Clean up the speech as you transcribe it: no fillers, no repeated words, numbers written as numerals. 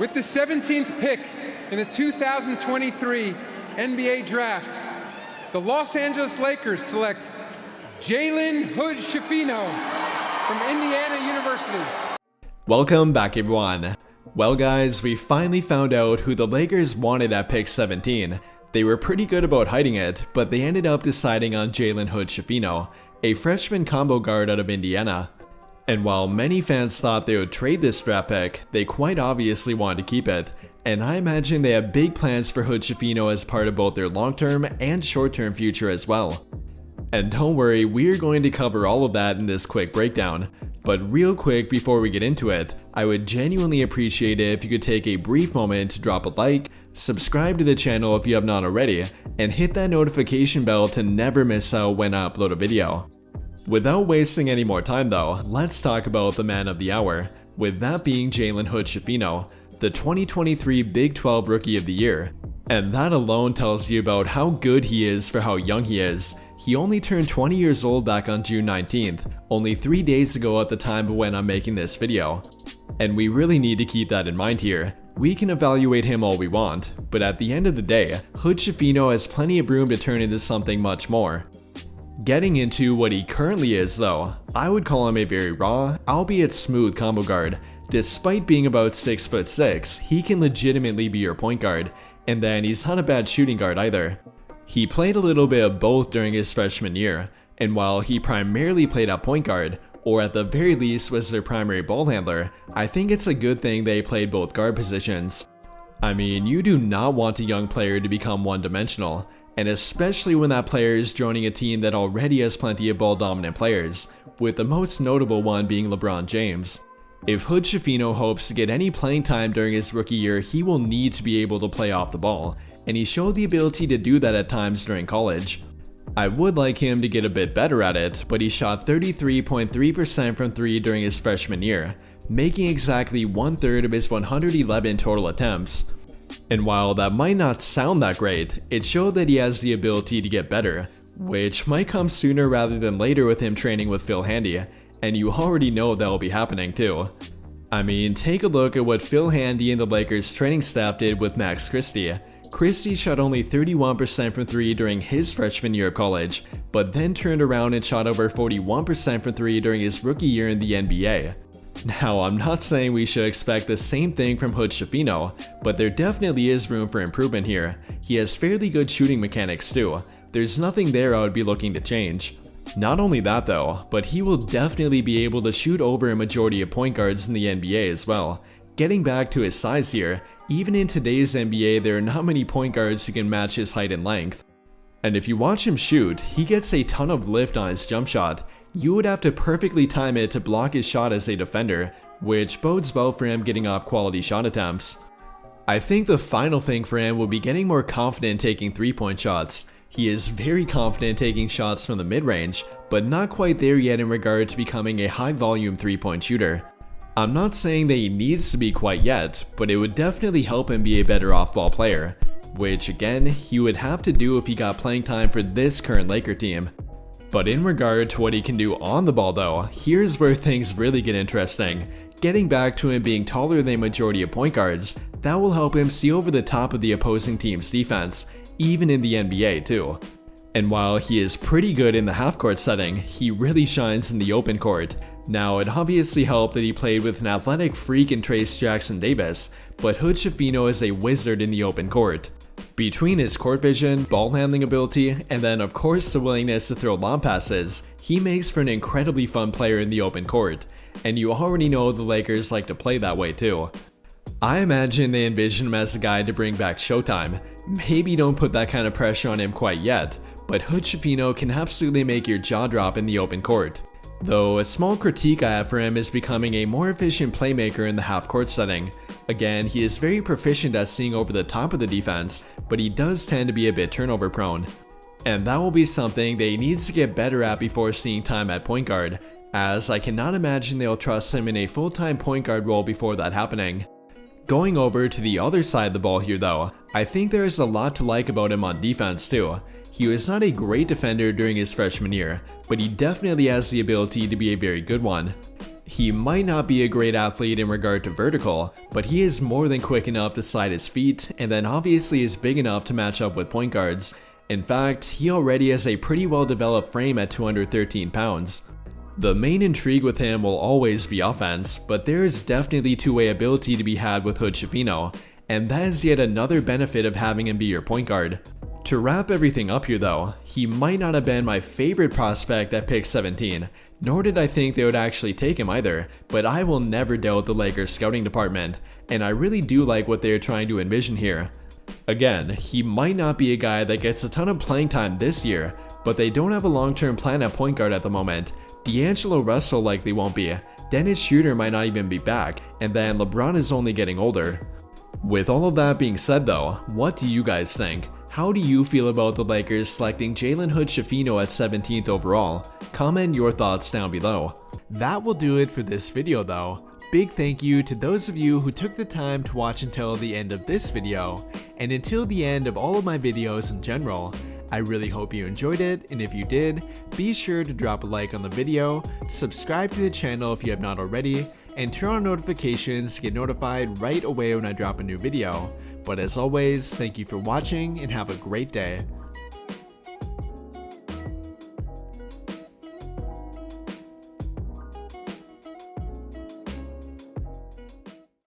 With the 17th pick in the 2023 NBA Draft, the Los Angeles Lakers select Jalen Hood-Schifino from Indiana University. Welcome back, everyone. Well guys, we finally found out who the Lakers wanted at pick 17. They were pretty good about hiding it, but they ended up deciding on Jalen Hood-Schifino, a freshman combo guard out of Indiana. And while many fans thought they would trade this draft pick, they quite obviously wanted to keep it. And I imagine they have big plans for Hood-Schifino as part of both their long-term and short-term future as well. And don't worry, we're going to cover all of that in this quick breakdown. But real quick before we get into it, I would genuinely appreciate it if you could take a brief moment to drop a like, subscribe to the channel if you have not already, and hit that notification bell to never miss out when I upload a video. Without wasting any more time though, let's talk about the man of the hour, with that being Jalen Hood-Schifino, the 2023 Big 12 Rookie of the Year. And that alone tells you about how good he is for how young he is. He only turned 20 years old back on June 19th, only 3 days ago at the time of when I'm making this video. And we really need to keep that in mind here. We can evaluate him all we want, but at the end of the day, Hood-Schifino has plenty of room to turn into something much more. Getting into what he currently is though, I would call him a very raw, albeit smooth combo guard. Despite being about 6'6", he can legitimately be your point guard, and then he's not a bad shooting guard either. He played a little bit of both during his freshman year, and while he primarily played at point guard, or at the very least was their primary ball handler, I think it's a good thing they played both guard positions. I mean, you do not want a young player to become one-dimensional, and especially when that player is joining a team that already has plenty of ball-dominant players, with the most notable one being LeBron James. If Hood-Schifino hopes to get any playing time during his rookie year, he will need to be able to play off the ball, and he showed the ability to do that at times during college. I would like him to get a bit better at it, but he shot 33.3% from 3 during his freshman year, making exactly 1/3 of his 111 total attempts. And while that might not sound that great, it showed that he has the ability to get better, which might come sooner rather than later with him training with Phil Handy, and you already know that will be happening too. I mean, take a look at what Phil Handy and the Lakers training staff did with Max Christie. Christie shot only 31% from 3 during his freshman year of college, but then turned around and shot over 41% from 3 during his rookie year in the NBA. Now, I'm not saying we should expect the same thing from Hood-Schifino, but there definitely is room for improvement here. He has fairly good shooting mechanics too. There's nothing there I would be looking to change. Not only that though, but he will definitely be able to shoot over a majority of point guards in the NBA as well. Getting back to his size here, even in today's NBA there are not many point guards who can match his height and length. And if you watch him shoot, he gets a ton of lift on his jump shot. You would have to perfectly time it to block his shot as a defender, which bodes well for him getting off quality shot attempts. I think the final thing for him will be getting more confident taking 3-point shots. He is very confident taking shots from the mid-range, but not quite there yet in regard to becoming a high-volume 3-point shooter. I'm not saying that he needs to be quite yet, but it would definitely help him be a better off-ball player, which again, he would have to do if he got playing time for this current Laker team. But in regard to what he can do on the ball though, here's where things really get interesting. Getting back to him being taller than a majority of point guards, that will help him see over the top of the opposing team's defense, even in the NBA too. And while he is pretty good in the half-court setting, he really shines in the open court. Now, it obviously helped that he played with an athletic freak in Trayce Jackson-Davis, but Hood-Schifino is a wizard in the open court. Between his court vision, ball handling ability, and then of course the willingness to throw long passes, he makes for an incredibly fun player in the open court, and you already know the Lakers like to play that way too. I imagine they envision him as a guy to bring back Showtime. Maybe don't put that kind of pressure on him quite yet, but Hood-Schifino can absolutely make your jaw drop in the open court. Though a small critique I have for him is becoming a more efficient playmaker in the half-court setting. Again, he is very proficient at seeing over the top of the defense, but he does tend to be a bit turnover prone. And that will be something that he needs to get better at before seeing time at point guard, as I cannot imagine they'll trust him in a full-time point guard role before that happening. Going over to the other side of the ball here though, I think there is a lot to like about him on defense too. He was not a great defender during his freshman year, but he definitely has the ability to be a very good one. He might not be a great athlete in regard to vertical, but he is more than quick enough to slide his feet, and then obviously is big enough to match up with point guards. In fact, he already has a pretty well developed frame at 213 pounds. The main intrigue with him will always be offense, but there is definitely two-way ability to be had with Hood-Schifino, and that is yet another benefit of having him be your point guard. To wrap everything up here though, he might not have been my favorite prospect at pick 17, nor did I think they would actually take him either, but I will never doubt the Lakers scouting department, and I really do like what they are trying to envision here. Again, he might not be a guy that gets a ton of playing time this year, but they don't have a long-term plan at point guard at the moment. D'Angelo Russell likely won't be, Dennis Schroeder might not even be back, and then LeBron is only getting older. With all of that being said though, what do you guys think? How do you feel about the Lakers selecting Jalen Hood-Schifino at 17th overall? Comment your thoughts down below. That will do it for this video though. Big thank you to those of you who took the time to watch until the end of this video, and until the end of all of my videos in general. I really hope you enjoyed it, and if you did, be sure to drop a like on the video, subscribe to the channel if you have not already, and turn on notifications to get notified right away when I drop a new video. But as always, thank you for watching and have a great day.